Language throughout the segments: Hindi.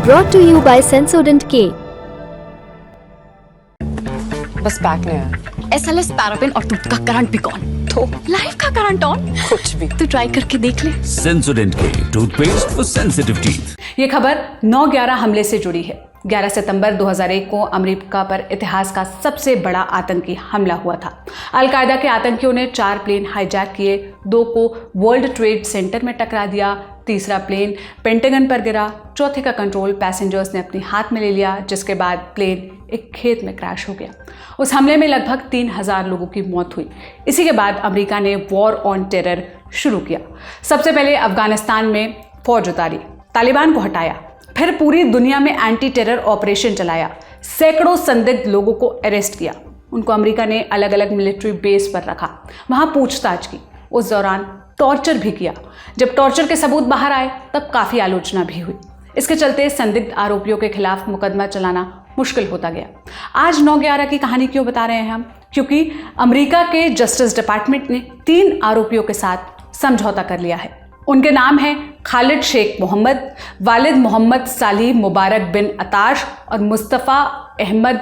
brought to you by Sensodent K. बस बैक नहीं आया। SLS पैराफिन और दूध का करंट भी कौन? तो लाइफ का करंट ऑन? कुछ भी। तो ट्राई करके देख ले। सेंसोडेंट के टूथपेस्ट फॉर सेंसिटिव टीथ। ये खबर 9/11 हमले से जुड़ी है। 11 सितंबर 2001 को अमेरिका पर इतिहास का सबसे बड़ा आतंकी हमला हुआ था। अलकायदा के आतंकियों ने 4 प्लेन हाईजैक किए, 2 को वर्ल्ड ट्रेड सेंटर में टकरा दिया, तीसरा प्लेन पेंटागन पर गिरा, चौथे का कंट्रोल पैसेंजर्स ने अपने हाथ में ले लिया, जिसके बाद प्लेन एक खेत में क्रैश हो गया। उस हमले में लगभग 3000 लोगों की मौत हुई। इसी के बाद अमेरिका ने वॉर ऑन टेरर शुरू किया। सबसे पहले अफगानिस्तान में फौज उतारी, तालिबान को हटाया, फिर पूरी दुनिया में एंटी टेरर ऑपरेशन चलाया, सैकड़ों संदिग्ध लोगों को अरेस्ट किया। उनको अमेरिका ने अलग अलग मिलिट्री बेस पर रखा, वहां पूछताछ की, उस दौरान टॉर्चर भी किया। जब टॉर्चर के सबूत बाहर आए तब काफ़ी आलोचना भी हुई। इसके चलते संदिग्ध आरोपियों के खिलाफ मुकदमा चलाना मुश्किल होता गया। आज 9/11 की कहानी क्यों बता रहे हैं हम? क्योंकि अमेरिका के जस्टिस डिपार्टमेंट ने 3 आरोपियों के साथ समझौता कर लिया है। उनके नाम हैं खालिद शेख मोहम्मद, वालिद मोहम्मद सालिह मुबारक बिन अताश और मुस्तफ़ा अहमद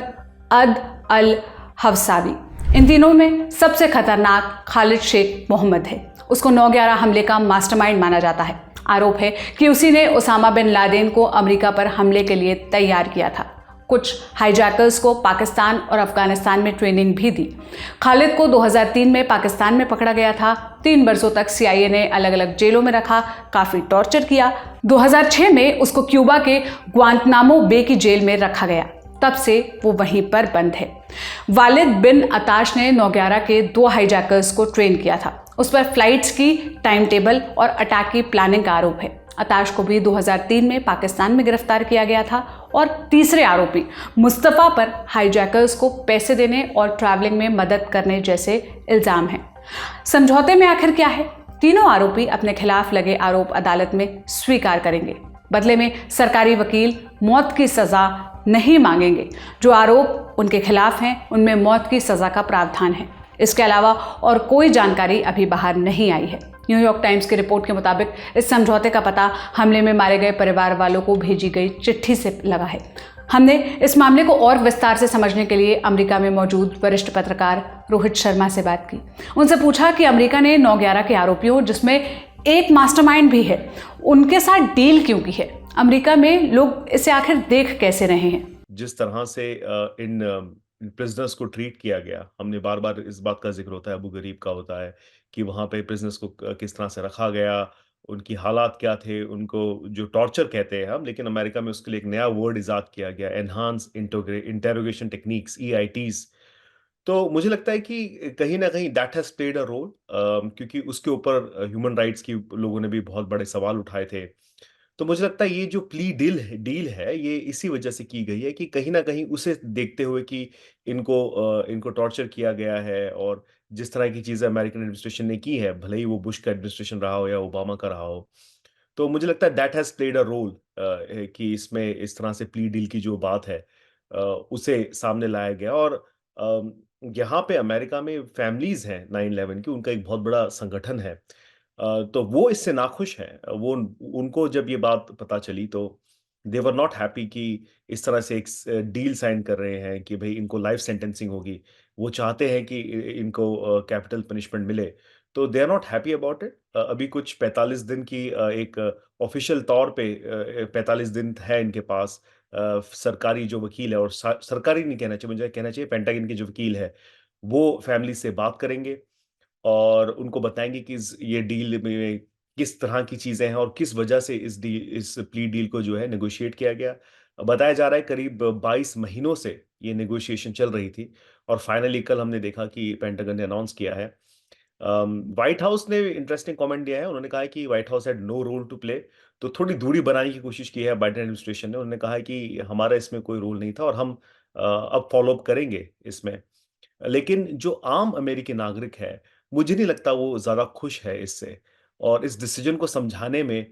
अद अल हवसावी। इन तीनों में सबसे खतरनाक खालिद शेख मोहम्मद है। उसको 9/11 हमले का मास्टरमाइंड माना जाता है। आरोप है कि उसी ने उसामा बिन लादेन को अमेरिका पर हमले के लिए तैयार किया था। कुछ हाईजैकर्स को पाकिस्तान और अफगानिस्तान में ट्रेनिंग भी दी। खालिद को 2003 में पाकिस्तान में पकड़ा गया था। 3 वर्षों तक CIA ने अलग अलग जेलों में रखा, काफ़ी टॉर्चर किया। 2006 में उसको क्यूबा के ग्वांतनामो बे की जेल में रखा गया। तब से वो वहीं पर बंद है। वालिद बिन अताश ने 9/11 के 2 हाईजैकर्स को ट्रेन किया था। उस पर फ्लाइट्स की टाइम टेबल और अटैक की प्लानिंग का आरोप है। अताश को भी 2003 में पाकिस्तान में गिरफ्तार किया गया था। और तीसरे आरोपी मुस्तफ़ा पर हाईजैकर्स को पैसे देने और ट्रैवलिंग में मदद करने जैसे इल्ज़ाम हैं। समझौते में आखिर क्या है? तीनों आरोपी अपने खिलाफ लगे आरोप अदालत में स्वीकार करेंगे। बदले में सरकारी वकील मौत की सज़ा नहीं मांगेंगे। जो आरोप उनके खिलाफ हैं उनमें मौत की सज़ा का प्रावधान है। इसके अलावा और कोई जानकारी अभी बाहर नहीं आई है। न्यूयॉर्क टाइम्स की रिपोर्ट के मुताबिक इस समझौते का पता हमले में मारे गए परिवार वालों को भेजी गई चिट्ठी से लगा है। हमने इस मामले को और विस्तार से समझने के लिए अमेरिका में मौजूद वरिष्ठ पत्रकार रोहित शर्मा से बात की। उनसे पूछा कि अमेरिका ने 9/11 के आरोपियों, जिसमें एक मास्टरमाइंड भी है, उनके साथ डील क्यों की है? अमेरिका में लोग इसे आखिर देख कैसे रहे हैं? जिस तरह से इन प्रिजनर्स को ट्रीट किया गया, हमने बार बार इस बात का जिक्र होता है, अबू गरीब का होता है कि वहाँ पे प्रिजनर्स को किस तरह से रखा गया, उनकी हालात क्या थे, उनको जो टॉर्चर कहते हैं हम, लेकिन अमेरिका में उसके लिए एक नया वर्ड इजाद किया गया, एनहांस इंटेरोगेशन टेक्निक्स, EITs। तो मुझे लगता है कि कहीं ना कहीं that has played a role, क्योंकि उसके ऊपर ह्यूमन राइट्स की लोगों ने भी बहुत बड़े सवाल उठाए थे। तो मुझे लगता है ये जो प्ली डील है ये इसी वजह से की गई है कि कहीं ना कहीं उसे देखते हुए कि इनको टॉर्चर किया गया है, और जिस तरह की चीज़ें अमेरिकन एडमिनिस्ट्रेशन ने की है, भले ही वो बुश का एडमिनिस्ट्रेशन रहा हो या ओबामा का रहा हो, तो मुझे लगता है that has played a role कि इसमें इस तरह से प्ली डील की जो बात है उसे सामने लाया गया। और यहाँ पे अमेरिका में फैमिलीज़ हैं 9/11 की, उनका एक बहुत बड़ा संगठन है। तो वो इससे नाखुश हैं। वो उनको जब ये बात पता चली तो दे वर नॉट हैप्पी कि इस तरह से एक डील साइन कर रहे हैं कि भाई इनको लाइफ सेंटेंसिंग होगी। वो चाहते हैं कि इनको कैपिटल पनिशमेंट मिले। तो they are not happy about it. अभी कुछ 45 दिन की एक ऑफिशियल तौर पे 45 दिन है इनके पास। सरकारी जो वकील है, और सरकारी नहीं कहना चाहिए, मुझे कहना चाहिए पेंटागन के जो वकील है, वो फैमिली से बात करेंगे और उनको बताएंगे कि ये डील में किस तरह की चीज़ें हैं और किस वजह से इस प्ली डील को जो है नेगोशिएट किया गया। बताया जा रहा है करीब 22 महीनों से ये नेगोशिएशन चल रही थी, और फाइनली कल हमने देखा कि पेंटागन ने अनाउंस किया है। व्हाइट हाउस ने इंटरेस्टिंग कमेंट दिया है। उन्होंने कहा है कि white house had no role to play. तो थोड़ी दूरी बनाने की कोशिश की है बाइडेन एडमिनिस्ट्रेशन ने। उन्होंने कहा है कि हमारा इसमें कोई रोल नहीं था और हम अब फॉलो अप करेंगे इसमें। लेकिन जो आम अमेरिकी नागरिक है, मुझे नहीं लगता वो ज़्यादा खुश है इससे, और इस डिसीजन को समझाने में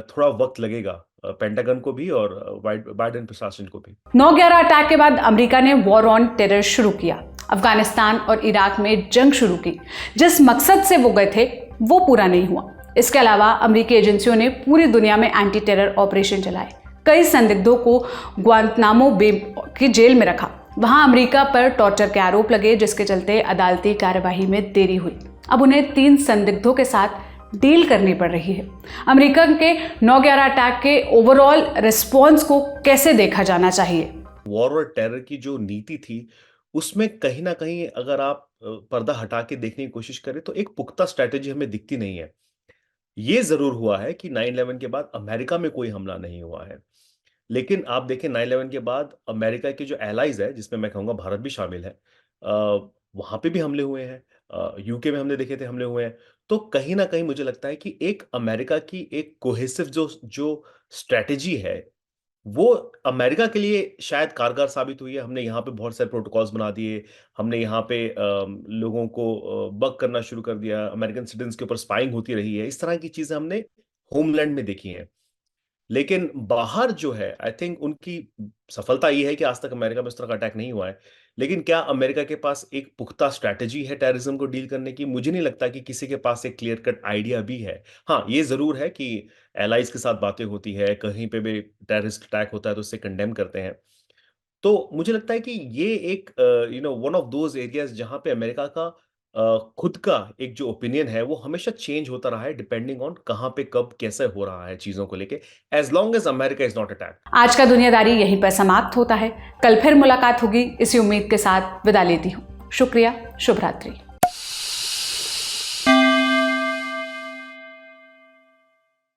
थोड़ा वक्त लगेगा पेंटागन को भी और बाइडेन प्रशासन को भी। 9/11 अटैक के बाद अमेरिका ने वॉर ऑन टेरर शुरू किया। अफगानिस्तान और इराक में जंग शुरू की। जिस मकसद से वो गए थे वो पूरा नहीं हुआ। इसके अलावा अमेरिकी एजेंसियों ने पूरी दुनिया में एंटी टेरर ऑपरेशन चलाए। कई संदिग्धों को ग्वांतनामो बे की जेल में रखा। वहां अमेरिका पर टॉर्चर के आरोप लगे, जिसके चलते अदालती कार्यवाही में देरी हुई। अब उन्हें 3 संदिग्धों के साथ डील करनी पड़ रही है। अमेरिका के 9/11 अटैक के ओवरऑल रिस्पॉन्स को कैसे देखा जाना चाहिए? वॉर और टेरर की जो नीति थी, उसमें कहीं ना कहीं अगर आप पर्दा हटा के देखने की कोशिश करें तो एक पुख्ता स्ट्रैटेजी हमें दिखती नहीं है। ये जरूर हुआ है कि 9/11 के बाद अमेरिका में कोई हमला नहीं हुआ है, लेकिन आप देखें 9/11 के बाद अमेरिका के जो एलाइज है, जिसमें मैं कहूंगा भारत भी शामिल है, वहां पे भी हमले हुए हैं, यूके में हमने देखे थे हमले हुए हैं। तो कहीं ना कहीं मुझे लगता है कि एक अमेरिका की एक कोहेसिव जो जो स्ट्रैटेजी है, वो अमेरिका के लिए शायद कारगर साबित हुई है। हमने यहाँ पे बहुत सारे प्रोटोकॉल्स बना दिए, हमने यहाँ पे लोगों को बग करना शुरू कर दिया, अमेरिकन सिटीजन्स के ऊपर स्पाइंग होती रही है। इस तरह की चीजें हमने होमलैंड में देखी हैं। लेकिन बाहर जो है, आई थिंक उनकी सफलता ये है कि आज तक अमेरिका में इस तरह का अटैक नहीं हुआ है। लेकिन क्या अमेरिका के पास एक पुख्ता स्ट्रैटेजी है टेररिज्म को डील करने की? मुझे नहीं लगता कि किसी के पास एक क्लियर कट आइडिया भी है। हाँ, ये जरूर है कि एलाइज के साथ बातें होती है, कहीं पे भी टेररिस्ट अटैक होता है तो उससे कंडेम करते हैं। तो मुझे लगता है कि ये एक वन ऑफ दोज एरियाज जहां पे अमेरिका का खुद का एक जो ओपिनियन है वो हमेशा चेंज होता रहा है, डिपेंडिंग ऑन कहां पे कब कैसे हो रहा है चीजों को लेके, as long as America is not attack. आज का दुनियादारी यहीं पर समाप्त होता है। कल फिर मुलाकात होगी, इसी उम्मीद के साथ विदा लेती हूँ। शुक्रिया, शुभ रात्रि।